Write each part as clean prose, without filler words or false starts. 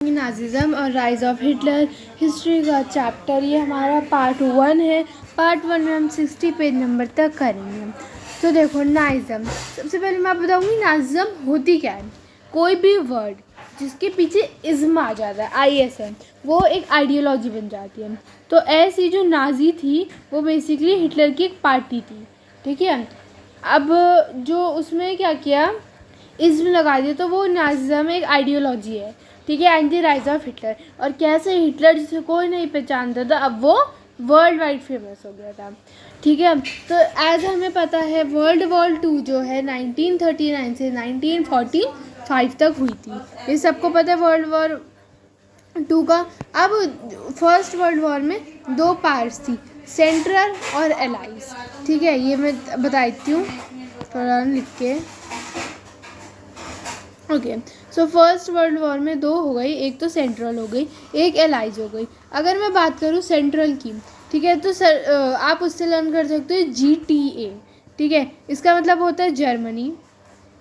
Nazism और rise of Hitler history का chapter, ये हमारा पार्ट 1 है। पार्ट 1 में हम 60 पेज नंबर तक करेंगे। तो देखो, नाजिज़म, सबसे पहले मैं बताऊंगी नाजिज़म होती क्या है। कोई भी वर्ड जिसके पीछे इज़्म आ जाता है, ISM, वो एक आइडियोलॉजी बन जाती है। तो ऐसी जो नाजी थी वो बेसिकली हिटलर की एक पार्टी थी, ठीक है। अब जो उसमें क्या किया, इज़्म लगा दिया, तो वो नाजिज़म एक आइडियोलॉजी है, ठीक है, and the rise of Hitler. और कैसे हिटलर जिसे कोई नहीं पहचानता था, अब वो वर्ल्ड वाइड फेमस हो गया था, ठीक है। तो एज हमें पता है वर्ल्ड वॉर 2 जो है 1939 से 1945 तक हुई थी, ये सबको पता है वर्ल्ड वॉर 2 का। अब फर्स्ट वर्ल्ड वॉर में 2 पार्ट्स थी, सेंट्रल और एलाइज, ठीक है। ये मैं बता देती हूँ थोड़ा लिख के। Okay, so first world war में 2 हो गई, एक तो सेंट्रल हो गई, एक एलाइज हो गई। अगर मैं बात करूँ सेंट्रल की, ठीक है, तो आप उससे लर्न कर सकते हो GTA, ठीक है। इसका मतलब होता है जर्मनी,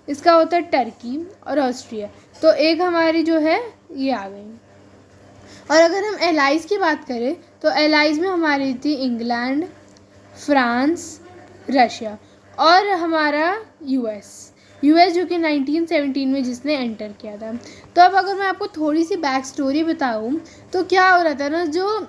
इसका होता है टर्की और ऑस्ट्रिया। तो एक हमारी जो है ये आ गई। और अगर हम एलाइज की बात करें तो एलाइज में हमारी थी इंग्लैंड, फ्रांस, रशिया और हमारा यूएस जो कि 1917 में जिसने एंटर किया था। तो अब अगर मैं आपको थोड़ी सी बैक स्टोरी बताऊं तो क्या हो रहा था ना, जो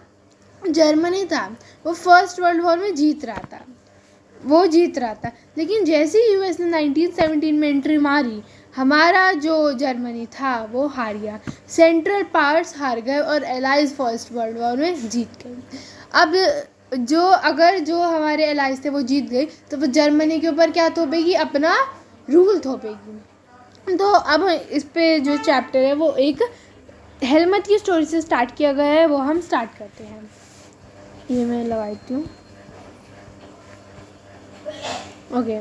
जर्मनी था वो फर्स्ट वर्ल्ड वॉर में जीत रहा था, लेकिन जैसे ही यूएस ने 1917 में एंट्री मारी, हमारा जो जर्मनी था वो हार गया, सेंट्रल पार्ट्स हार गए और एलाइज फर्स्ट वर्ल्ड वॉर में जीत गए। अब जो हमारे एलाइज थे वो जीत गए, तो वो जर्मनी के ऊपर क्या थोपेगी, अपना रूल थोपेगी। तो अब इस पे जो चैप्टर है वो एक हेलमट की स्टोरी से स्टार्ट किया गया है, वो हम स्टार्ट करते हैं। ये मैं लगाती हूँ। ओके,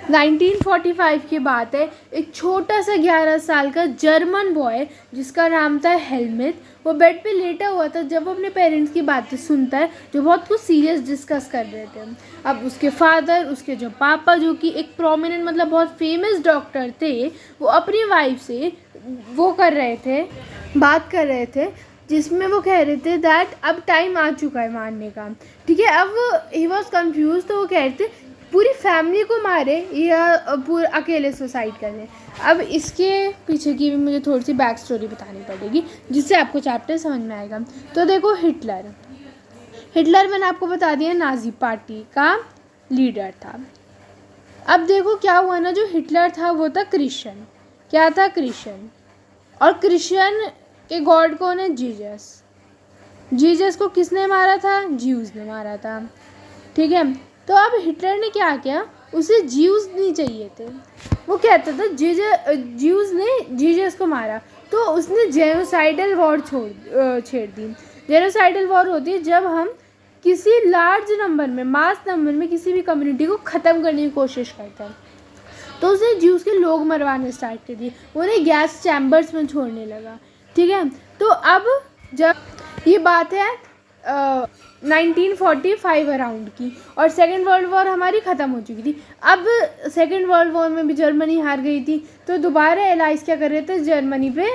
1945 की बात है। एक छोटा सा 11 साल का जर्मन बॉय जिसका नाम था हेलमेट, वो बेड पे लेटा हुआ था जब वो अपने पेरेंट्स की बातें सुनता है जो बहुत कुछ सीरियस डिस्कस कर रहे थे। अब उसके फादर, उसके जो पापा, जो कि एक प्रोमिनेंट मतलब बहुत फेमस डॉक्टर थे, वो अपनी वाइफ से बात कर रहे थे, जिसमें वो कह रहे थे दैट अब टाइम आ चुका है मारने का, ठीक है। अब ही वॉज कन्फ्यूज, तो वो कह रहे थे पूरी फैमिली को मारे या पूरे अकेले सुसाइड कर ले। अब इसके पीछे की भी मुझे थोड़ी सी बैक स्टोरी बतानी पड़ेगी जिससे आपको चैप्टर समझ में आएगा। तो देखो, हिटलर मैंने आपको बता दिया नाजी पार्टी का लीडर था। अब देखो क्या हुआ ना, जो हिटलर था वो था क्रिश्चियन। क्या था? क्रिश्चियन। और क्रिश्चियन के गॉड कौन है? जीसस को किसने मारा था? ज्यूज ने मारा था, ठीक है। तो अब हिटलर ने क्या किया, उसे ज्यूज नहीं चाहिए थे, वो कहता था ज्यूज ने जीसस को मारा, तो उसने जेनोसाइडल वॉर छेड़ दी। जेनोसाइडल वॉर होती है जब हम किसी लार्ज नंबर में, मास नंबर में किसी भी कम्युनिटी को ख़त्म करने की कोशिश करते हैं। तो उसने ज्यूज के लोग मरवाने स्टार्ट कर दिए, उन्हें गैस चैम्बर्स में छोड़ने लगा, ठीक है। तो अब जब ये बात है 1945 अराउंड की, और सेकेंड वर्ल्ड वॉर हमारी ख़त्म हो चुकी थी। अब सेकेंड वर्ल्ड वॉर में भी जर्मनी हार गई थी, तो दोबारा एलाइज क्या कर रहे थे, जर्मनी पे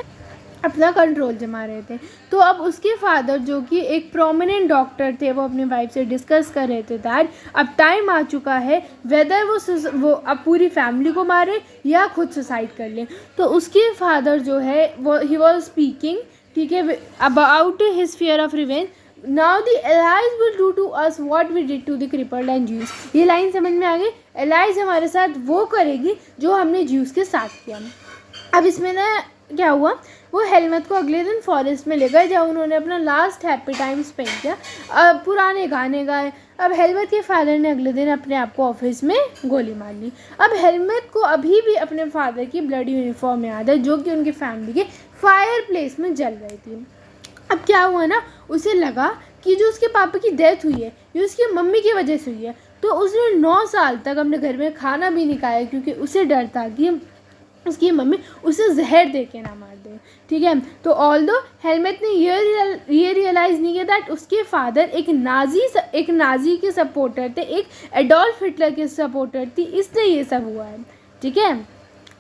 अपना कंट्रोल जमा रहे थे। तो अब उसके फादर, जो कि एक प्रोमिनेंट डॉक्टर थे, वो अपनी वाइफ से डिस्कस कर रहे थे दैट अब टाइम आ चुका है, वेदर वो अब पूरी फैमिली को मारे या खुद सुसाइड कर ले। तो उसके फादर जो है वो ही वॉज स्पीकिंग, ठीक है, about his fear of revenge. Now the allies will do to us what we did to the crippled and Jews. ये लाइन समझ में आ गई? एलाइज हमारे साथ वो करेगी जो हमने ज्यूज के साथ किया। अब इसमें ना क्या हुआ, वो हेलमेट को अगले दिन फॉरेस्ट में ले गए जहाँ उन्होंने अपना लास्ट हैप्पी टाइम स्पेंड किया, पुराने गाने गाए। अब हेलमेट के फादर ने अगले दिन अपने आप को ऑफिस में गोली मार ली। अब हेलमेट को अभी भी अपने फादर की ब्लड यूनिफॉर्म याद है, जो कि उनकी फैमिली के फायर प्लेस में जल रही थी। अब क्या हुआ ना, उसे लगा कि जो उसके पापा की डेथ हुई है ये उसकी मम्मी की वजह से हुई है। तो उसने 9 साल तक अपने घर में खाना भी नहीं खाया, क्योंकि उसे डर था कि उसकी मम्मी उसे जहर दे के ना मार दे, ठीक है। तो ऑल्दो हेलमेट ने ये रियलाइज़ नहीं किया दैट उसके फादर एक नाजी के सपोर्टर थे, एक एडोल्फ हिटलर के सपोर्टर थी, इसलिए ये सब हुआ है, ठीक है।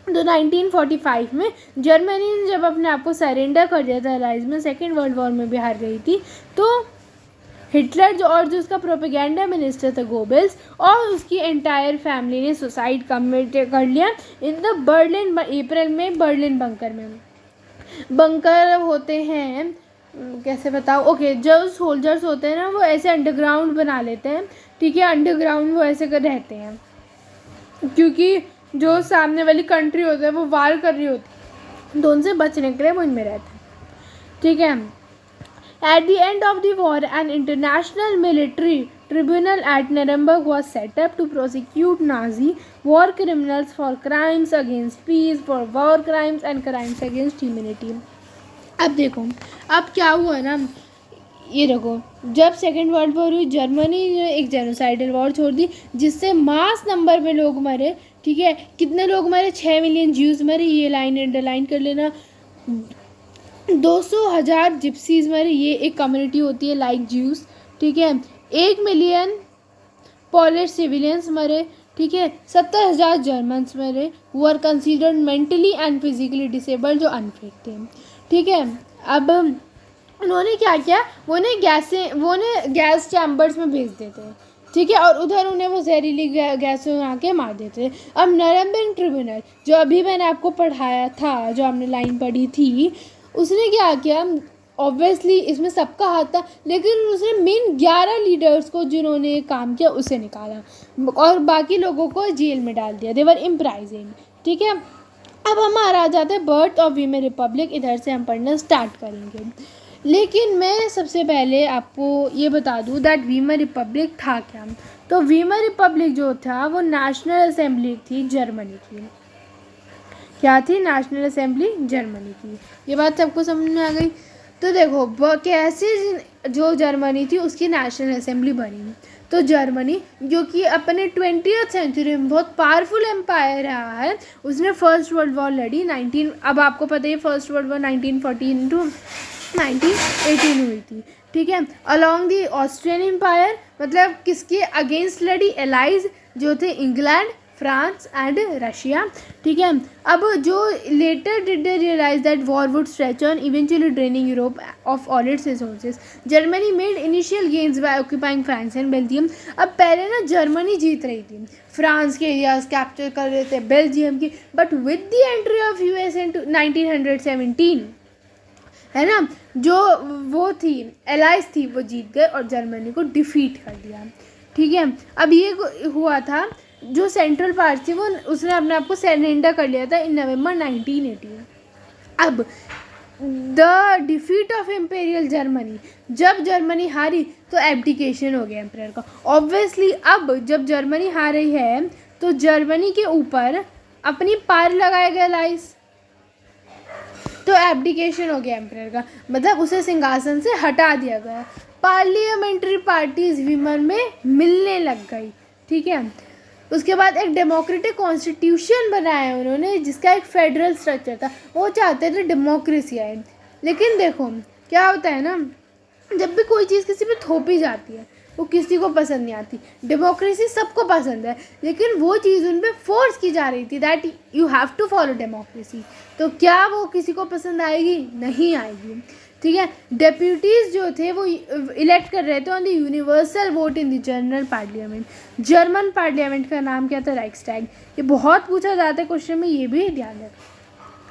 तो 1945 में जर्मनी ने जब अपने आप को सरेंडर कर दिया था एलाइज में, सेकेंड वर्ल्ड वॉर में भी हार गई थी, तो हिटलर जो उसका प्रोपेगेंडा मिनिस्टर था गोबेल्स, और उसकी एंटायर फैमिली ने सुसाइड कमिट कर लिया इन द बर्लिन, अप्रैल में बर्लिन बंकर में। बंकर होते हैं, कैसे बताओ, ओके, जो सोल्जर्स होते हैं ना वो ऐसे अंडरग्राउंड बना लेते हैं, ठीक है, अंडरग्राउंड वो ऐसे कर रहते हैं, क्योंकि जो सामने वाली कंट्री होती है वो वार कर रही होती है, तो उनसे बचने के लिए वो इनमें रहते हैं, ठीक है। At the end of the war, an international military tribunal at Nuremberg was set up to prosecute Nazi war criminals for crimes against peace, for war crimes and crimes against humanity. अब देखो, अब क्या हुआ ना, ये देखो, जब second world war हुई, जर्मनी ने एक जेनोसाइडल वॉर छोड़ दी जिससे मास नंबर में लोग मरे, ठीक है। कितने लोग मरे? 6 मिलियन ज्यूज मरे, ये लाइन अंडरलाइन कर लेना। 200,000 जिप्सीज मरे, ये एक कम्युनिटी होती है लाइक ज्यूज, ठीक है। 1 मिलियन पोलिश सिविलियंस मरे, ठीक है। 70,000 जर्मन्स मरे, वो are considered mentally and physically disabled, जो अनफिट थे, ठीक है। अब उन्होंने क्या किया, वो ने गैस चैम्बर्स में भेज देते हैं, ठीक है, और उधर उन्हें वो जहरीली गैस में आके मार देते हैं। अब नरम्बर्ग ट्रिब्यूनल, जो अभी मैंने आपको पढ़ाया था, जो हमने लाइन पढ़ी थी, उसने क्या किया, ऑब्वियसली इसमें सबका हाथ था, लेकिन उसने मेन 11 लीडर्स को जिन्होंने काम किया उसे निकाला और बाकी लोगों को जेल में डाल दिया, देवर इम्प्राइजेंड, ठीक है। अब हमारा आ जाता है बर्थ ऑफ वीमेन रिपब्लिक, इधर से हम पढ़ना स्टार्ट करेंगे, लेकिन मैं सबसे पहले आपको ये बता दूँ दैट वीमेन रिपब्लिक था क्या। तो वीमेन रिपब्लिक जो था वो नेशनल असेंबली थी जर्मनी की। क्या थी? नेशनल असेंबली जर्मनी की। ये बात सबको समझ में आ गई? तो देखो कैसे जो जर्मनी थी उसकी नेशनल असेंबली बनी। तो जर्मनी जो कि अपने 20th सेंचुरी में बहुत पावरफुल एम्पायर रहा है, उसने फर्स्ट वर्ल्ड वॉर लड़ी। अब आपको पता है फर्स्ट वर्ल्ड वॉर 1914 टू 1918 हुई थी, ठीक है। अलॉन्ग दी ऑस्ट्रियन एम्पायर, मतलब किसके अगेंस्ट लड़ी? एलाइज जो थे इंग्लैंड, फ्रांस एंड रशिया, ठीक है। अब जो later did they realise that war would stretch on, eventually draining Europe of all its resources. Germany made initial gains by occupying France and Belgium. अब पहले ना जर्मनी जीत रही थी, फ्रांस के एरियाज कैप्चर कर रहे थे, बेल्जियम की, but with the entry of US in 1917, है ना, जो वो थी एलाइज थी, वो जीत गए और जर्मनी को डिफीट कर दिया, ठीक है। अब ये हुआ था, जो सेंट्रल पार्ट थी वो उसने अपने आप को सरेंडर कर लिया था इन नवंबर 1918। अब the defeat of imperial Germany, जब जर्मनी हारी तो एब्डिकेशन हो गया एम्परर का। ऑब्वियसली अब जब जर्मनी हार रही है तो जर्मनी के ऊपर अपनी पार लगाया गया लाइस, तो एब्डिकेशन हो गया एम्परर का, मतलब उसे सिंहासन से हटा दिया गया। पार्लियामेंट्री पार्टीज विमन में मिलने लग गई, ठीक है। उसके बाद एक डेमोक्रेटिक कॉन्स्टिट्यूशन बनाया उन्होंने जिसका एक फेडरल स्ट्रक्चर था। वो चाहते थे डेमोक्रेसी आए, लेकिन देखो क्या होता है ना, जब भी कोई चीज़ किसी पे थोपी जाती है वो किसी को पसंद नहीं आती। डेमोक्रेसी सबको पसंद है, लेकिन वो चीज़ उन पर फोर्स की जा रही थी that you have to follow democracy, तो क्या वो किसी को पसंद आएगी? नहीं आएगी, ठीक है। डेप्यूटीज़ जो थे वो इलेक्ट कर रहे थे on the universal vote in the general parliament. German parliament का नाम क्या था? राइक्सटैग। ये बहुत पूछा जाता है क्वेश्चन में, ये भी ध्यान रखो।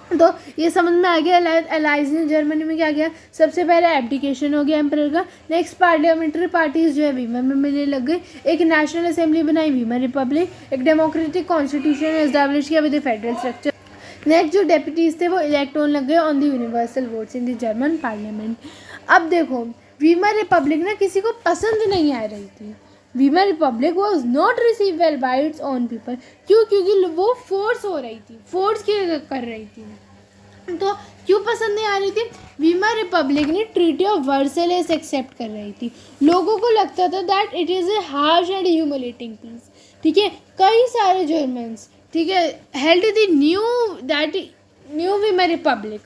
तो ये समझ में आ गया एलाइज ने जर्मनी में क्या किया। सबसे पहले एब्डिकेशन हो गया एम्परर का। नेक्स्ट पार्लियामेंट्री पार्टीज जो है वीमन में मिलने लग गई। एक नेशनल असेंबली बनाई वीमन रिपब्लिक। एक डेमोक्रेटिक कॉन्स्टिट्यूशन एस्टैब्लिश किया विद फेडरल स्ट्रक्चर। नेक्स्ट जो डेप्यूटीज थे वो इलेक्ट होने लग गए on the universal votes in the German parliament. अब देखो वीमन रिपब्लिक ना किसी को पसंद नहीं आ रही थी। Weimar Republic was not receive well by its own people. क्यों? क्योंकि वो फोर्स हो रही थी, फोर्स कर रही थी। तो क्यों पसंद नहीं आ रही थी? वीमन रिपब्लिक ने ट्रीटी ऑफ वर्सेलेस एक्सेप्ट कर रही थी। लोगों को लगता था that it is a harsh and humiliating peace, ठीक है। कई सारे जर्मन्स, ठीक है, held the new Weimar Republic,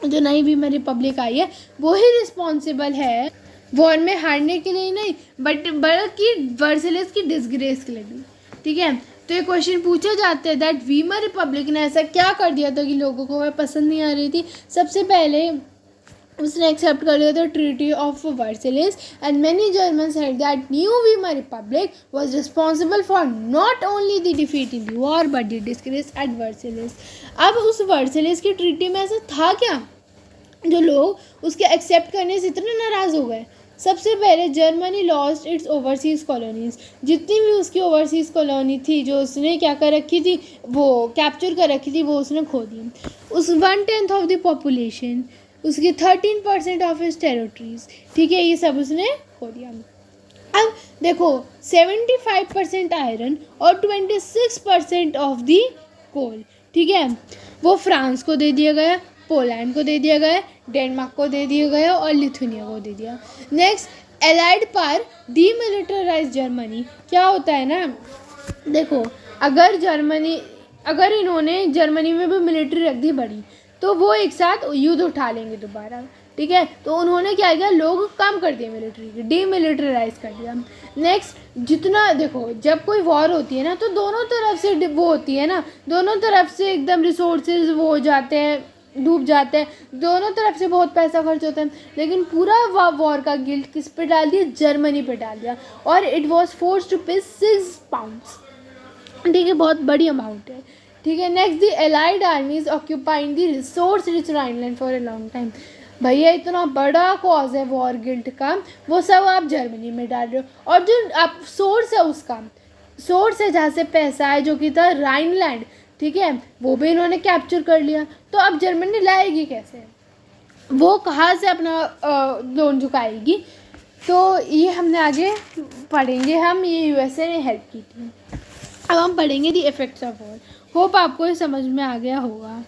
जो नई वीमन रिपब्लिक आई है वो ही रिस्पॉन्सिबल है वॉर में हारने के लिए नहीं, बल्कि वर्सेलेस की डिसग्रेस के लिए भी, ठीक है। तो ये क्वेश्चन पूछे जाते हैं दैट वीमर रिपब्लिक ने ऐसा क्या कर दिया था कि लोगों को वह पसंद नहीं आ रही थी। सबसे पहले उसने एक्सेप्ट कर लिया था treaty of Versailles and many German said that new Weimar Republic was responsible for not only the defeat in the war but the disgrace at Versailles. अब उस वर्सेलिस की ट्रीटी में ऐसा था क्या जो लोग उसके एक्सेप्ट करने से इतने नाराज़ हो गए। सबसे पहले Germany lost its overseas colonies, जितनी भी उसकी ओवरसीज़ कॉलोनी थी जो उसने क्या कर रखी थी, वो कैप्चर कर रखी थी, वो उसने खो दी। उस 1/10 ऑफ द पॉपुलेशन, उसकी 13% ऑफ हिज टेरिटरीज, ठीक है, ये सब उसने खो दिया। अब देखो 75% आयरन और 26% ऑफ दी कोल, ठीक है, वो फ्रांस को दे दिया गया, पोलैंड को दे दिया गया, डेनमार्क को दे दिया गया और लिथुनिया को दे दिया। Next allied power demilitarise Germany. क्या होता है ना, देखो अगर इन्होंने जर्मनी में भी मिलिट्री रख दी बड़ी तो वो एक साथ युद्ध उठा लेंगे दोबारा, ठीक है, तो उन्होंने क्या किया, लोग कम कर दिए मिलिट्री की, डीमिलिटराइज कर दिया। नेक्स्ट जितना देखो जब कोई वॉर होती है ना तो दोनों तरफ से वो होती है ना, दोनों तरफ से एकदम रिसोर्सेज वो हो जाते हैं, डूब जाते हैं, दोनों तरफ से बहुत पैसा खर्च होता है, लेकिन पूरा वॉर का गिल्ट किस पे डाल दिया, जर्मनी पे डाल दिया, और इट वॉज फोर्स टू पे 6 पाउंड्स, ठीक है, बहुत बड़ी अमाउंट है, ठीक है। Next the allied आर्मीज occupying the resource rich Rhineland for a long time. भैया इतना बड़ा कॉज है वॉर गिल्ट का, वो सब आप जर्मनी में डाल रहे हो, और जो आप सोर्स है उसका, सोर्स है जहाँ से पैसा है जो कि था राइनलैंड, ठीक है, वो भी इन्होंने कैप्चर कर लिया, तो अब जर्मनी लाएगी कैसे, वो कहाँ से अपना लोन चुकाएगी। तो ये हमने आगे पढ़ेंगे, हम ये यूएसए ने हेल्प की थी। अब हम पढ़ेंगे दी इफेक्ट्स ऑफ वॉर। होप आपको ये समझ में आ गया होगा।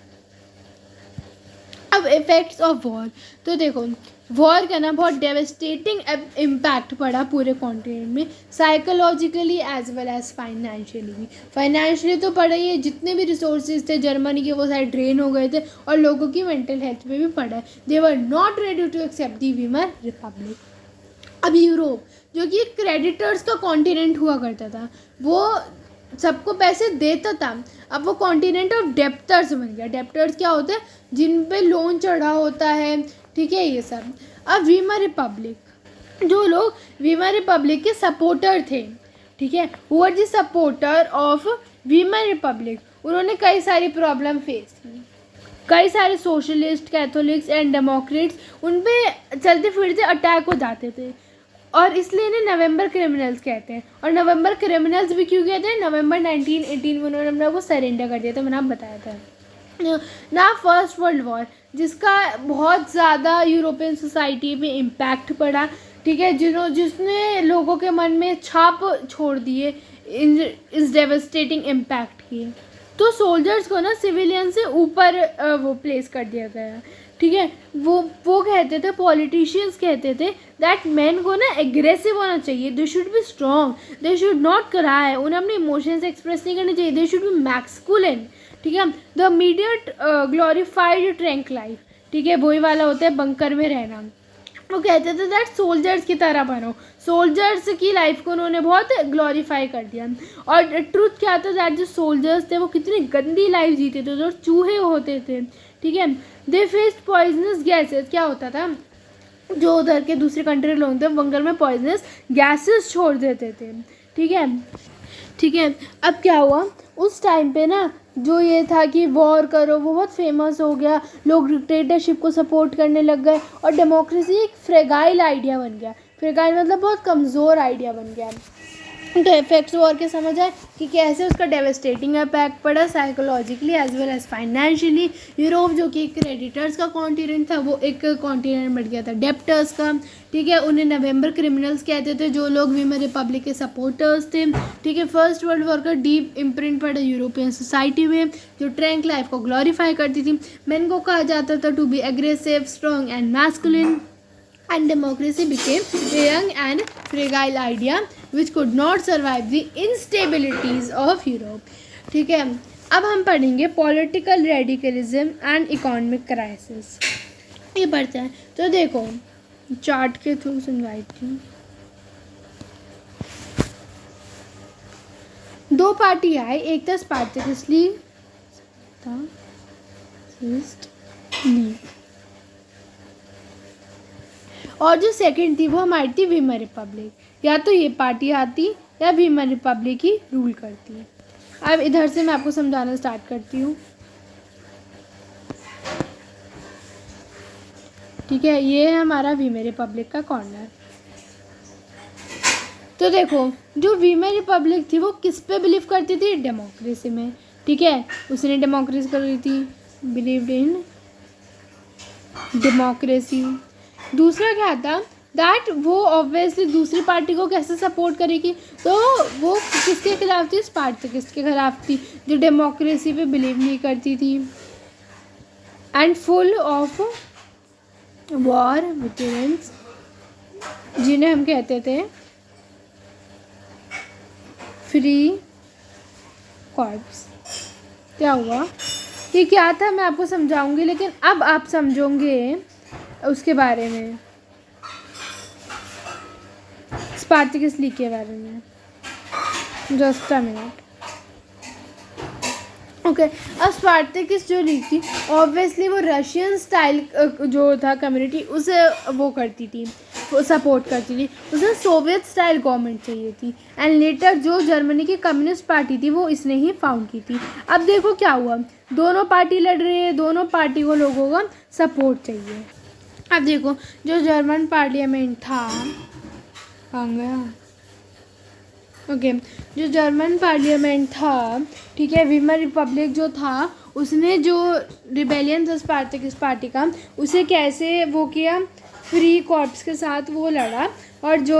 अब इफेक्ट्स ऑफ वॉर, तो देखो वॉर का ना बहुत डेवस्टेटिंग इम्पैक्ट पड़ा पूरे कॉन्टिनेंट में, psychologically as well as financially भी। फाइनेंशियली तो पड़ा ही है, जितने भी रिसोर्सेज थे जर्मनी के वो सारे ड्रेन हो गए थे, और लोगों की मेंटल हेल्थ पे भी पड़ा है। They were not ready to accept the Weimar republic. अब यूरोप जो कि क्रेडिटर्स का कॉन्टिनेंट हुआ करता था, वो सबको पैसे देता था, अब वो कॉन्टिनेंट ऑफ डेप्टर्स बन गया। डेप्टर्स क्या होते हैं, जिन पे लोन चढ़ा होता है, ठीक है, ये सब। अब वीमर रिपब्लिक, जो लोग वीमर रिपब्लिक के सपोर्टर थे, ठीक है, who are the supporter of Weimar Republic, उन्होंने कई सारी प्रॉब्लम फेस की। कई सारे सोशलिस्ट, कैथोलिक्स एंड डेमोक्रेट्स उन पे चलते फिरते अटैक हो जाते थे, और इसलिए इन्हें नवंबर क्रिमिनल्स कहते हैं। और नवंबर क्रिमिनल्स भी क्यों कहते हैं, नवंबर 1918 में उन्होंने अपने को सरेंडर कर दिया था, मैंने आपको बताया था ना। फर्स्ट वर्ल्ड वॉर, जिसका बहुत ज़्यादा यूरोपियन सोसाइटी पे इम्पैक्ट पड़ा, ठीक है, जिसने लोगों के मन में छाप छोड़ दिए, इस डेवस्टेटिंग इम्पैक्ट की। तो सोल्जर्स को ना सिविलियन से ऊपर वो प्लेस कर दिया गया, ठीक है। वो कहते थे, पॉलिटिशियंस कहते थे दैट मैन को ना एग्रेसिव होना चाहिए, they should be strong, they should not cry, उन्हें अपने इमोशंस एक्सप्रेस नहीं करने चाहिए, दे शुड बी मैस्कुलिन, ठीक है। द मीडियट ग्लोरीफाइड ट्रैंक लाइफ, ठीक है, वही वाला होता है बंकर में रहना। वो कहते थे दैट सोल्जर्स की तरह बनो, सोल्जर्स की लाइफ को उन्होंने बहुत ग्लोरीफाई कर दिया। और ट्रूथ क्या था, दैट जो सोल्जर्स थे वो कितनी गंदी लाइफ जीते थे, जो चूहे होते थे, ठीक है। दे फेस्ड पॉइजनस गैसेस, क्या होता था, जो उधर के दूसरे कंट्री लोग थे बंगाल में पॉइजनस गैसेस छोड़ देते थे, ठीक है, ठीक है। अब क्या हुआ उस टाइम पे ना, जो ये था कि वॉर करो, वो बहुत फेमस हो गया, लोग डिक्टेटरशिप को सपोर्ट करने लग गए, और डेमोक्रेसी एक फ्रेगाइल आइडिया बन गया। फ्रेगाइल मतलब बहुत कमज़ोर आइडिया बन गया। तो इफेक्ट्स वॉर के समझ आए कि कैसे उसका डेवस्टेटिंग इम्पैक्ट पड़ा psychologically as well as financially. Europe जो कि क्रेडिटर्स का कॉन्टिनेंट था, वो एक कॉन्टिनेंट बन गया था डेप्टर्स का, ठीक है। उन्हें नवंबर क्रिमिनल्स कहते थे, जो लोग वीमर रिपब्लिक के सपोर्टर्स थे, ठीक है। फर्स्ट वर्ल्ड वॉर का डीप इम्प्रिंट पड़ा यूरोपियन सोसाइटी में, जो ट्रैंक लाइफ को ग्लोरीफाई करती थी। मैन को कहा जाता था to be aggressive, strong and masculine, and democracy became a young and fragile idea which could not survive the instabilities of Europe, ठीक है। अब हम पढ़ेंगे political radicalism and economic crisis, ये पढ़ते हैं। तो देखो चार्ट के थ्रू समझाती हूँ। दो पार्टी आए, एक था स्पार्टकिस्ट लीग और जो सेकंड थी वो हमारी थी वीमर रिपब्लिक। या तो ये पार्टी आती या वीमर रिपब्लिक ही रूल करती। अब इधर से मैं आपको समझाना स्टार्ट करती हूँ। ठीक है, ये है हमारा वीमर रिपब्लिक का कॉर्नर। तो देखो, जो वीमर रिपब्लिक थी वो किस पे बिलीव करती थी? डेमोक्रेसी में। ठीक है, उसने डेमोक्रेसी कर रही थी, बिलीव्ड इन डेमोक्रेसी। दूसरा क्या था? दैट वो ऑब्वियसली दूसरी पार्टी को कैसे सपोर्ट करेगी? तो वो किसके खिलाफ थी? स्पार्टकिस्ट के खिलाफ थी, जो डेमोक्रेसी पे बिलीव नहीं करती थी and full of war veterans, जिन्हें हम कहते थे फ्री कॉर्प्स। क्या हुआ? ये क्या था मैं आपको समझाऊंगी, लेकिन अब आप समझोगे उसके बारे में, स्पार्टकिस्ट लीग के बारे में। Just a minute. ओके, अब स्पार्टकिस्ट जो लीग थी ऑब्वियसली वो रशियन स्टाइल जो था कम्युनिटी उसे वो करती थी, वो सपोर्ट करती थी। उसे सोवियत स्टाइल गवर्नमेंट चाहिए थी एंड लेटर जो जर्मनी की कम्युनिस्ट पार्टी थी वो इसने ही फाउंड की थी। अब देखो क्या हुआ, दोनों पार्टी लड़ रही है, दोनों पार्टी को लोगों का सपोर्ट चाहिए। अब देखो, जो जर्मन पार्लियामेंट था, कहाँ गया? ओके, जो जर्मन पार्लियामेंट था, ठीक है, वीमर रिपब्लिक जो था उसने जो रिबेलियन था स्पार्टकिस्ट पार्टी का, उसे कैसे वो किया? फ्री कॉर्प्स के साथ वो लड़ा, और जो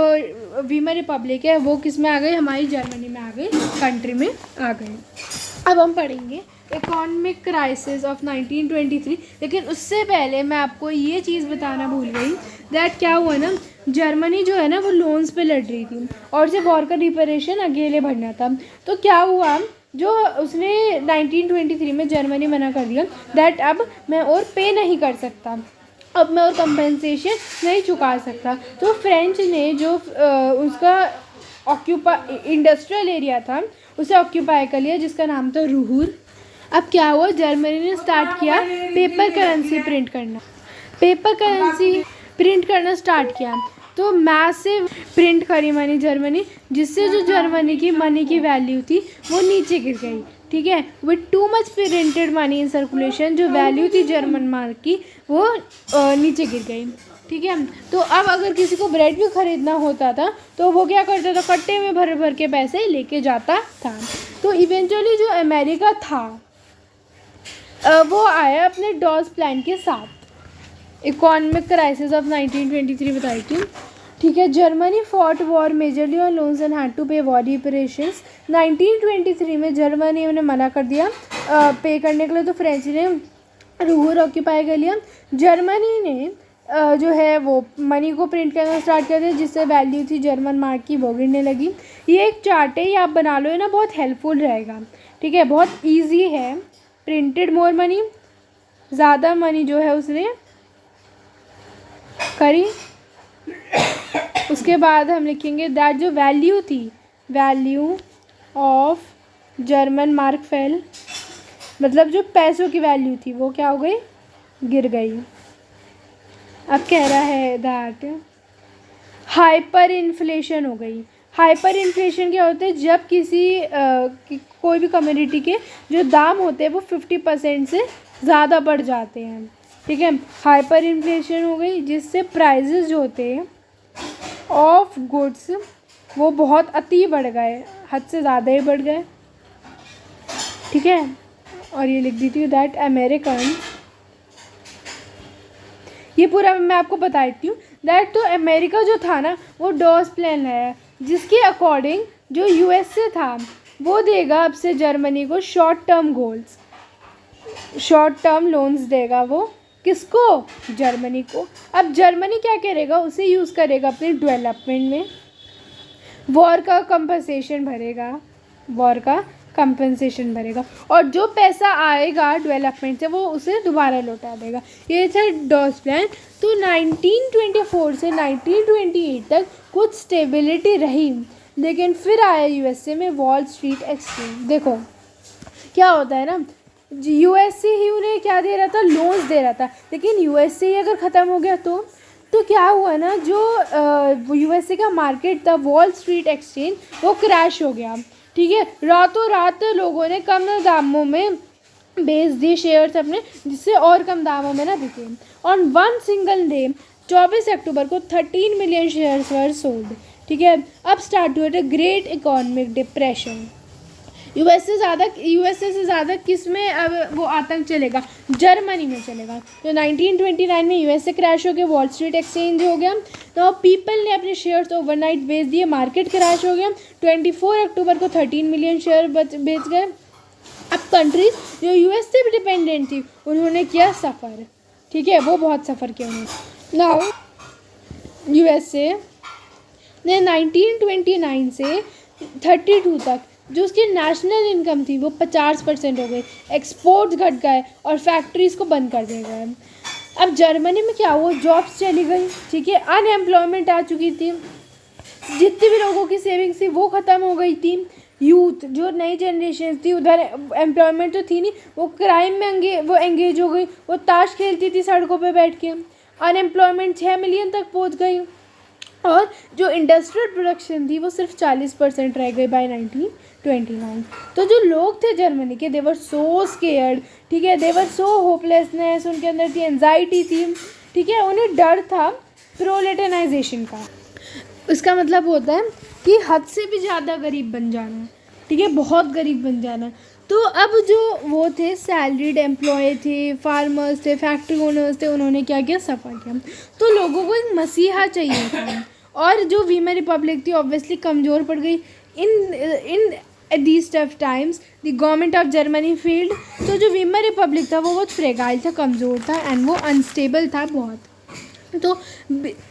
वीमर रिपब्लिक है वो किस में आ गई? हमारी जर्मनी में आ गई, कंट्री में आ गई। अब हम पढ़ेंगे इकोनॉमिक क्राइसिस ऑफ 1923। लेकिन उससे पहले मैं आपको ये चीज़ बताना भूल गई दैट क्या हुआ ना, जर्मनी जो है ना वो लोन्स पे लड़ रही थी और उसे वॉर का रिपेरेशन अकेले भरना था। तो क्या हुआ, जो उसने 1923 में जर्मनी मना कर दिया दैट अब मैं और पे नहीं कर सकता, अब मैं और कंपेंसेशन नहीं चुका सकता। तो फ्रेंच ने जो उसका इंडस्ट्रियल एरिया था उसे ऑक्यूपाई कर लिया, जिसका नाम था रूहुर। अब क्या हुआ, जर्मनी ने स्टार्ट किया पेपर करेंसी प्रिंट करना, पेपर करेंसी प्रिंट करना स्टार्ट किया। तो मैसिव प्रिंट करी मनी जर्मनी, जिससे जो जर्मनी की मनी की वैल्यू थी वो नीचे गिर गई। ठीक है, with too much printed money in circulation, जो वैल्यू थी जर्मन मार्क की वो नीचे गिर गई। ठीक है, तो अब अगर किसी को ब्रेड भी ख़रीदना होता था तो वो क्या करता था? कट्टे में भर भर के पैसे लेके जाता था। तो इवेंचुअली जो अमेरिका था वो आया अपने डॉस प्लान के साथ। इकोनॉमिक क्राइसिस ऑफ 1923 बताई थी। ठीक है, Germany fought war majorly on loans and had to pay war reparations. 1923 में जर्मनी ने मना कर दिया पे करने के लिए, तो फ्रेंच ने रूहुर ऑक्यूपाई कर लिया। जर्मनी ने जो है वो मनी को प्रिंट करना स्टार्ट कर दिया, जिससे वैल्यू थी जर्मन मार्क की वो गिरने लगी। ये एक चार्ट है, ये आप बना लो, है ना, बहुत हेल्पफुल रहेगा। ठीक है, बहुत ईजी है। प्रिंटेड मोर मनी, ज़्यादा मनी जो है उसने करी। उसके बाद हम लिखेंगे दैट जो वैल्यू थी, value of German mark fail, मतलब जो पैसों की वैल्यू थी वो क्या हो गई? गिर गई। अब कह रहा है दैट हाइपर इन्फ्लेशन हो गई। हाइपर इन्फ्लेशन क्या होता है? जब कोई भी कम्युनिटी के जो दाम होते हैं वो 50% से ज़्यादा बढ़ जाते हैं। ठीक है, हाइपर इन्फ्लेशन हो गई, जिससे प्राइजेस जो होते हैं ऑफ गुड्स वो बहुत अति बढ़ गए, हद से ज़्यादा ही बढ़ गए। ठीक है, और ये लिख दी थी दैट अमेरिकन, ये पूरा मैं आपको बता देती हूँ दैट तो अमेरिका जो था ना वो डॉस प्लान है, जिसके अकॉर्डिंग जो यूएसए था वो देगा अब से जर्मनी को short term goals, short term loans देगा वो किसको? जर्मनी को। अब जर्मनी क्या करेगा? उसे यूज़ करेगा अपने डेवलपमेंट में, वॉर का कंपनसेशन भरेगा, वॉर का कंपनसेशन भरेगा, और जो पैसा आएगा डेवलपमेंट से वो उसे दोबारा लौटा देगा। ये था डॉस प्लान। तो 1924 से 1928 तक कुछ स्टेबिलिटी रही, लेकिन फिर आया यूएसए में वॉल स्ट्रीट एक्सचेंज। देखो क्या होता है ना, यूएसए ही उन्हें क्या दे रहा था, लोन्स दे रहा था, लेकिन यूएसए ही अगर ख़त्म हो गया तो क्या हुआ ना, जो यूएसए का मार्केट था वॉल स्ट्रीट एक्सचेंज वो क्रैश हो गया। ठीक है, रातों रात लोगों ने कम दामों में बेच दिए शेयर्स अपने, जिससे और कम दामों में ना बिके। ऑन वन सिंगल डे 24 अक्टूबर को 13 मिलियन शेयर्स वर सोल्ड। ठीक है, अब स्टार्ट हुआ था ग्रेट इकोनॉमिक डिप्रेशन। यूएसए से ज़्यादा किस में अब वो आतंक चलेगा, जर्मनी में चलेगा। तो 1929 में यूएसए क्रैश हो गया, वॉल स्ट्रीट एक्सचेंज हो गया, तो पीपल ने अपने शेयर्स ओवरनाइट बेच दिए, मार्केट क्रैश हो गया। 24 अक्टूबर को 13 मिलियन शेयर बेच गए। अब कंट्रीज जो यूएस से भी डिपेंडेंट थी उन्होंने किया सफ़र। ठीक है, वो बहुत सफ़र किया उन्होंने। नाउ यूएसए ने 1929 से 32 तक जो उसकी नेशनल इनकम थी वो 50% हो गई, एक्सपोर्ट्स घट गए और फैक्ट्रीज़ को बंद कर दिया गया। अब जर्मनी में क्या हुआ, जॉब्स चली गई। ठीक है, अनएम्प्लॉयमेंट आ चुकी थी, जितनी भी लोगों की सेविंग्स थी वो ख़त्म हो गई थी। यूथ जो नई जनरेशन थी, उधर एम्प्लॉयमेंट तो थी नहीं, वो क्राइम में वो एंगेज हो गई, वो ताश खेलती थी सड़कों पे बैठ के। अनएम्प्लॉयमेंट 6 मिलियन तक पहुंच गई, और जो इंडस्ट्रियल प्रोडक्शन थी वो सिर्फ 40% रह गई बाय 1929। तो जो लोग थे जर्मनी के, देवर सो स्केयर्ड। ठीक है, देवर सो होपलेसनेस, उनके अंदर थी, एंजाइटी थी। ठीक है, उन्हें डर था प्रोलेटेनाइजेशन का। इसका मतलब होता है कि हद से भी ज़्यादा गरीब बन जाना। ठीक है, बहुत गरीब बन जाना। तो अब जो वो थे सैलरीड एम्प्लॉय थे, फार्मर्स थे, फैक्ट्री ओनर्स थे, उन्होंने क्या किया, सफ़र किया। तो लोगों को एक मसीहा चाहिए था, और जो वीमर रिपब्लिक थी ऑब्वियसली कमज़ोर पड़ गई। In these tough times the government of Germany failed. तो जो वीमर रिपब्लिक था वो बहुत फ्रेगाइल था, कमज़ोर था, एंड वो अनस्टेबल था बहुत। तो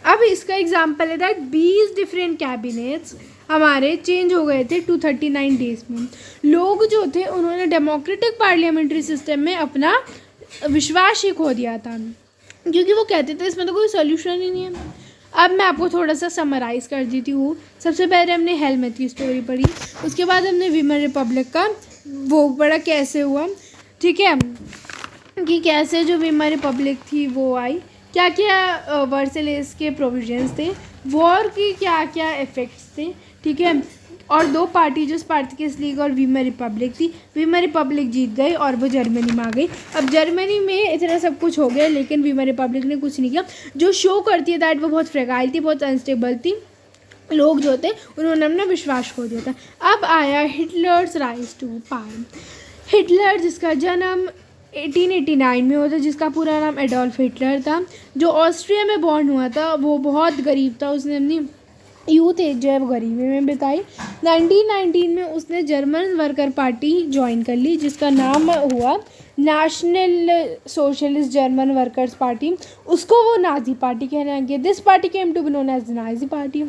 अब इसका एग्जाम्पल है दैट 20 डिफरेंट कैबिनेट्स हमारे चेंज हो गए थे 239 डेज में। लोग जो थे उन्होंने डेमोक्रेटिक पार्लियामेंट्री सिस्टम में अपना विश्वास ही खो दिया था, क्योंकि वो कहते थे इसमें तो कोई सोल्यूशन ही नहीं है। अब मैं आपको थोड़ा सा समराइज़ कर देती हूँ। सबसे पहले हमने हेलमेट की स्टोरी पढ़ी, उसके बाद हमने वीमर रिपब्लिक का वो पढ़ा कैसे हुआ। ठीक है, कि कैसे जो वीमर रिपब्लिक थी वो आई, क्या क्या वर्सेलेस के प्रोविजंस थे, वॉर की क्या क्या इफ़ेक्ट्स थे। ठीक है, और दो पार्टी जो स्पार्टकिस लीग और वीमर रिपब्लिक थी, वीमर रिपब्लिक जीत गई और वो जर्मनी में आ गई। अब जर्मनी में इतना सब कुछ हो गया, लेकिन वीमर रिपब्लिक ने कुछ नहीं किया, जो शो करती है दैट वो बहुत फ्रेगाइल थी, बहुत अनस्टेबल थी। लोग जो थे उन्होंने अपना विश्वास खो दिया था। अब आया Hitler's rise to power. Hitler जिसका जन्म 1889 में हुआ था, जिसका पूरा नाम एडोल्फ हिटलर था, जो ऑस्ट्रिया में बॉर्न हुआ था, वो बहुत गरीब था। उसने अपनी यूथ एज जो है वो गरीबी में बिताई। 1919 में उसने जर्मन वर्कर पार्टी ज्वाइन कर ली, जिसका नाम हुआ National Socialist German Workers Party. उसको वो नाजी पार्टी कहने लगे। This party came to be known as Nazi party.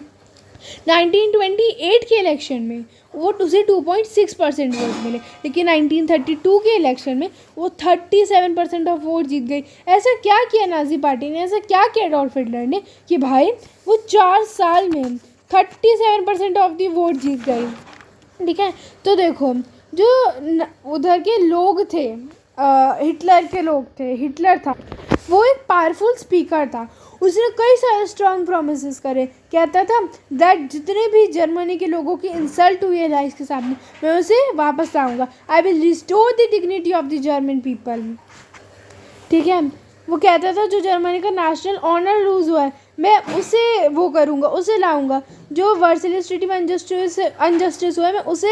1928 के इलेक्शन में वो उसे 2.6% वोट मिले, लेकिन 1932 के इलेक्शन में वो 37% ऑफ वोट जीत गई। ऐसा क्या किया नाजी पार्टी ने, ऐसा क्या किया एडोल्फ हिटलर ने कि भाई वो 4 साल में 37% ऑफ दी वोट जीत गई। ठीक है, तो देखो जो उधर के लोग थे, हिटलर के लोग थे, हिटलर था वो एक पावरफुल स्पीकर था। उसने कई सारे स्ट्रॉन्ग प्रोमिस करे, कहता था दैट जितने भी जर्मनी के लोगों की इंसल्ट हुई है राइस के सामने, मैं उसे वापस लाऊंगा। I will restore the dignity of the German people. ठीक है, वो कहता था जो जर्मनी का नेशनल ऑनर लूज हुआ है मैं उसे वो करूँगा, उसे लाऊंगा। जो वर्सेलिस ट्रीटी में अनजस्टिस हुआ है मैं उसे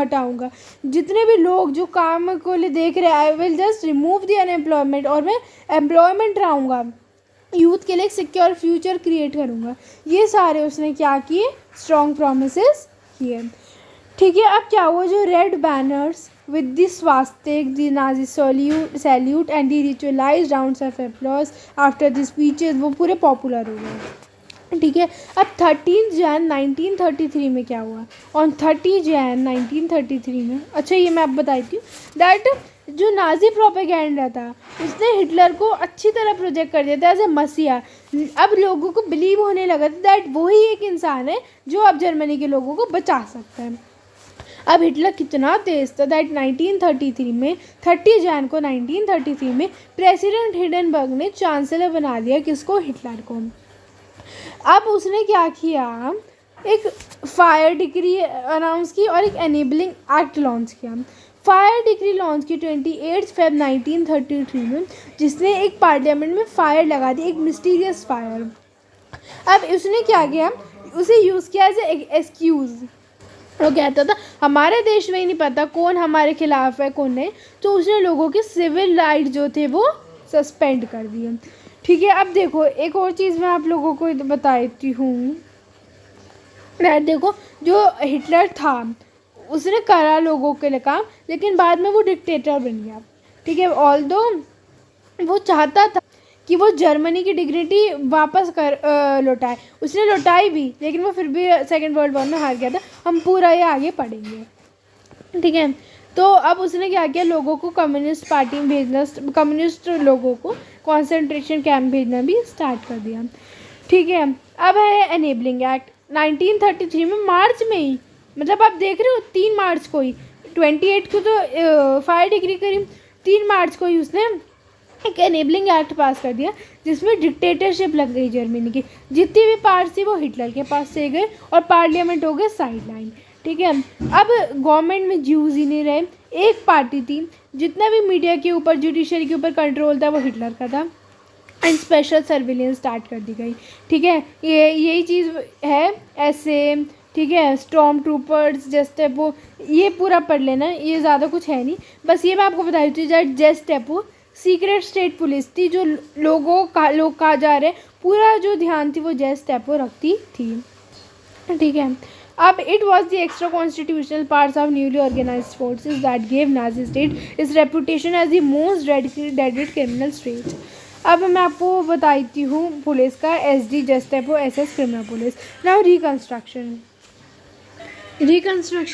हटाऊंगा। जितने भी लोग जो काम को लिए देख रहे हैं, I will just remove the unemployment, और मैं एम्प्लॉयमेंट लाऊंगा, यूथ के लिए एक सिक्योर फ्यूचर क्रिएट करूँगा। ये सारे उसने क्या किए, स्ट्रॉन्ग प्रोमिसेस किए। ठीक है, अब क्या हुआ, जो red banners with the swastika, the Nazi salute and the ritualised rounds of applause after the speeches, वो पूरे पॉपुलर हो गए। ठीक है, अब 13 जन 1933 में क्या हुआ, ऑन 30 जन 1933 में, अच्छा ये मैं आप बताती हूँ दैट जो नाजी प्रोपेगेंडा था उसने हिटलर को अच्छी तरह प्रोजेक्ट कर दिया था एज ए मसीहा। अब लोगों को बिलीव होने लगा था दैट वही एक इंसान है जो अब जर्मनी के लोगों को बचा सकता है। अब हिटलर कितना तेज था दैट 1933 में 30 जैन को 1933 में प्रेसिडेंट हिंडनबर्ग ने चांसलर बना दिया किसको, हिटलर को। अब उसने क्या किया, एक फायर डिक्री अनाउंस की और एक एनेबलिंग एक्ट लॉन्च किया। फायर डिक्री लॉन्च की 28 फेब 1933 में, जिसने एक पार्लियामेंट में फायर लगा दी, एक मिस्टीरियस फायर। अब उसने क्या किया, उसे यूज़ किया एज ए एक्सक्यूज़। वो कहता था हमारे देश में ही नहीं पता कौन हमारे खिलाफ है कौन नहीं, तो उसने लोगों के सिविल राइट जो थे वो सस्पेंड कर दिए। ठीक है, अब देखो एक और चीज़ मैं आप लोगों को बताती हूँ। देखो जो हिटलर था उसने करा लोगों के लिए काम, लेकिन बाद में वो डिक्टेटर बन गया। ठीक है, ऑल्दो वो चाहता था कि वो जर्मनी की डिग्निटी वापस लौटाए, उसने लौटाई भी, लेकिन वो फिर भी सेकेंड वर्ल्ड वॉर में हार गया था। हम पूरा ये आगे पढ़ेंगे। ठीक है, तो अब उसने क्या किया, लोगों को कम्युनिस्ट पार्टी में भेजना, कम्युनिस्ट लोगों को कॉन्सेंट्रेशन कैंप भेजना भी स्टार्ट कर दिया। ठीक है, अब है एनेबलिंग एक्ट 1933 में, मार्च में ही, मतलब आप देख रहे हो 3 मार्च को ही, 28 को तो फायर डिग्री करी, 3 मार्च को ही उसने एक एनेबलिंग एक्ट पास कर दिया जिसमें डिक्टेटरशिप लग गई जर्मनी की। जितनी भी पार्ट्स थी वो हिटलर के पास से गए और पार्लियामेंट हो गए साइडलाइन। ठीक है, अब गवर्नमेंट में ज्यूज ही नहीं रहे, एक पार्टी थी, जितना भी मीडिया के ऊपर, जुडिशरी के ऊपर कंट्रोल था वो हिटलर का था, एंड स्पेशल सर्विलेंस स्टार्ट कर दी गई। ठीक है, ये यही चीज़ है ऐसे। ठीक है, स्टॉर्म ट्रूपर्स, जेस्टेपो, ये पूरा पढ़ लेना, ये ज़्यादा कुछ है नहीं, बस ये मैं आपको बता देती हूँ दैट जेस्टेपो सीक्रेट स्टेट पुलिस थी, जो लोग कहा जा रहे, पूरा जो ध्यान थी वो जेस्टेपो रखती थी। ठीक है, अब it was the extra constitutional parts of newly organised forces that gave Nazi state is reputation as the most dedicated criminal state. अब मैं आपको बताती हूँ पुलिस का, SD Gestapo, SS criminal police. Now reconstruction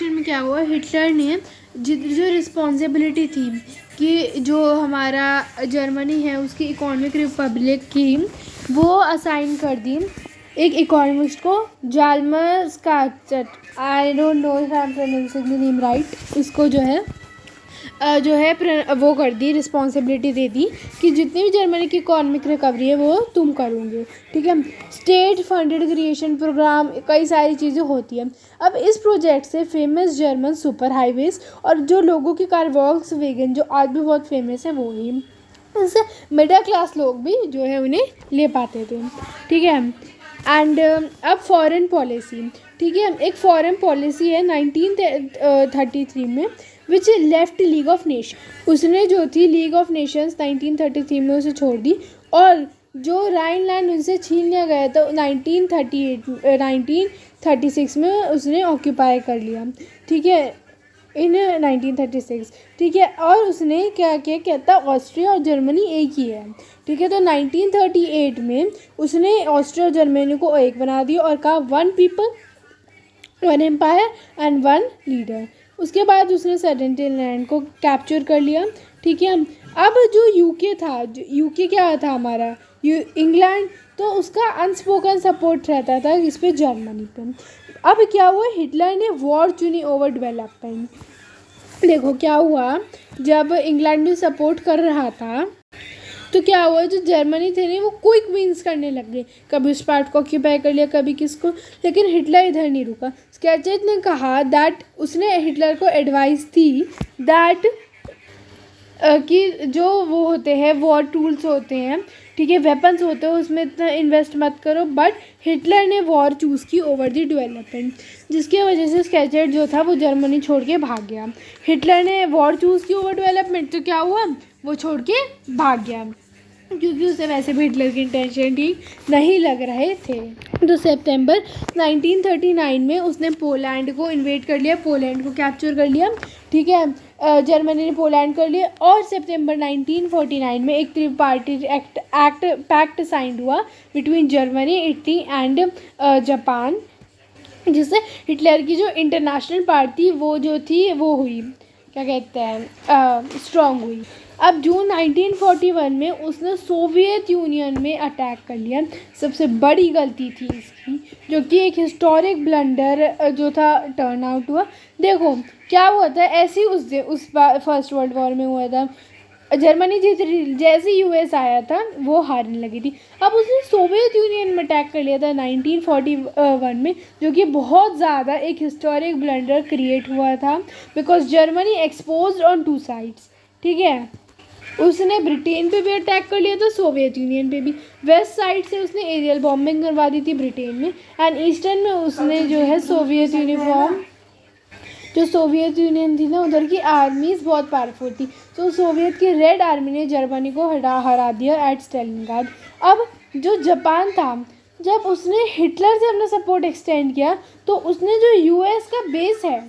में क्या हुआ, हिटलर ने जो रिस्पॉन्सिबिलिटी थी कि जो हमारा जर्मनी है उसकी इकोनॉमिक रिपब्लिक की, वो असाइन कर दी एक इकोनॉमिस्ट को, Hjalmar Schacht, I don't know if I am pronouncing the name right, इसको जो है वो कर दी, रिस्पॉन्सिबिलिटी दे दी कि जितनी भी जर्मनी की इकोनॉमिक रिकवरी है वो तुम करोगे। ठीक है, स्टेट फंडेड क्रिएशन प्रोग्राम, कई सारी चीज़ें होती हैं। अब इस प्रोजेक्ट से फेमस जर्मन सुपर हाईवेज और जो लोगों की कार वॉक्सवैगन, जो आज भी बहुत फेमस है, वो ही इससे मिडिल क्लास लोग भी जो है उन्हें ले पाते थे। ठीक है, एंड अब फॉरेन पॉलिसी। ठीक है, एक फॉरेन पॉलिसी है 1933 में विच लेफ्ट लीग ऑफ नेशन, उसने जो थी लीग ऑफ नेशंस 1933 में उसे छोड़ दी, और जो राइनलैंड उनसे छीन लिया गया था 1936 में उसने ऑक्यूपाई कर लिया। ठीक है, इन 1936। ठीक है, और उसने क्या किया, कहता ऑस्ट्रिया और जर्मनी एक ही है। ठीक है, तो 1938 में उसने ऑस्ट्रिया और जर्मनी को एक बना दिया और कहा 1 पीपल 1 एम्पायर एंड 1 लीडर। उसके बाद उसने सडेनलैंड को कैप्चर कर लिया। ठीक है, अब जो यूके था, यूके क्या था हमारा, इंग्लैंड, तो उसका अनस्पोकन सपोर्ट रहता था इस पे, जर्मनी पे। अब क्या हुआ, हिटलर ने वॉर चुनी ओवर डेवलपमेंट। देखो क्या हुआ, जब इंग्लैंड में सपोर्ट कर रहा था तो क्या हुआ, जो जर्मनी थे नहीं वो क्विक विंस करने लग गए, कभी उस पार्ट को ऑक्यूपाई कर लिया, कभी किसको, लेकिन हिटलर इधर नहीं रुका। स्केचेट ने कहा दैट, उसने हिटलर को एडवाइस थी दैट कि जो वो होते हैं वॉर टूल्स होते हैं, ठीक है, वेपन्स होते हैं, उसमें इतना इन्वेस्ट मत करो, बट हिटलर ने वॉर चूज़ की ओवर द डेवलपमेंट, जिसकी वजह से स्केचेट जो था वो जर्मनी छोड़ के भाग गया। हिटलर ने वॉर चूज़ की ओवर डेवलपमेंट, तो क्या हुआ, वो छोड़ के भाग गया, क्योंकि उसे वैसे भी हिटलर की इंटेंशन ठीक नहीं लग रहे थे। तो सितंबर 1939 में उसने पोलैंड को इन्वेड कर लिया, पोलैंड को कैप्चर कर लिया। ठीक है, जर्मनी ने पोलैंड कर लिया, और सितंबर 1949 में एक त्रिपार्टी पैक्ट साइन हुआ between Germany, Italy and Japan, जिससे हिटलर की जो इंटरनेशनल पार्टी वो जो थी वो हुई। क्या कहते हैं स्ट्रॉन्ग हुई। अब जून 1941 में उसने सोवियत यूनियन में अटैक कर लिया। सबसे बड़ी गलती थी इसकी, जो कि एक हिस्टोरिक ब्लंडर जो था टर्न आउट हुआ। देखो क्या हुआ था, ऐसे ही उस फर्स्ट वर्ल्ड वॉर में हुआ था, जर्मनी जीत रही, जैसे यूएस आया था वो हारने लगी थी। अब उसने सोवियत यूनियन में अटैक कर लिया था 1941 में, जो कि बहुत ज़्यादा एक हिस्टोरिक ब्लंडर क्रिएट हुआ था, because Germany exposed on two sides. ठीक है, उसने ब्रिटेन पे भी अटैक कर लिया था, सोवियत यूनियन पे भी। वेस्ट साइड से उसने एरियल बॉम्बिंग करवा दी थी ब्रिटेन में, एंड ईस्टर्न में उसने जो है जो सोवियत यूनियन थी ना, उधर की आर्मीज बहुत पावरफुल थी, तो सोवियत की रेड आर्मी ने जर्मनी को हरा दिया एट स्टालिनग्राड। अब जो जापान था, जब उसने हिटलर से अपना सपोर्ट एक्सटेंड किया, तो उसने जो यूएस का बेस है,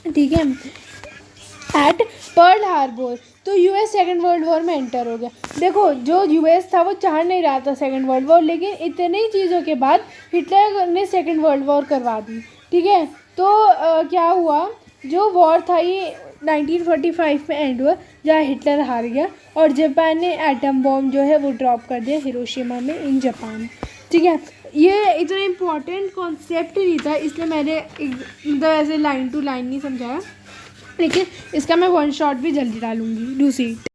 ठीक है, एट पर्ल हार्बर, तो यूएस सेकेंड वर्ल्ड वॉर में एंटर हो गया। देखो जो यूएस था वो चाह नहीं रहा था सेकेंड वर्ल्ड वॉर, लेकिन इतने ही चीज़ों के बाद हिटलर ने सेकेंड वर्ल्ड वॉर करवा दी। ठीक है, तो क्या हुआ, जो वॉर था ये 1945 में एंड हुआ, जहाँ हिटलर हार गया और जापान ने एटम बॉम्ब जो है वो ड्रॉप कर दिया हिरोशिमा में इन जापान। ठीक है, ये इतना इम्पोर्टेंट कॉन्सेप्ट नहीं था, इसलिए मैंने मतलब ऐसे लाइन टू लाइन नहीं समझाया, लेकिन इसका मैं वन शॉट भी जल्दी डालूँगी। Do see it.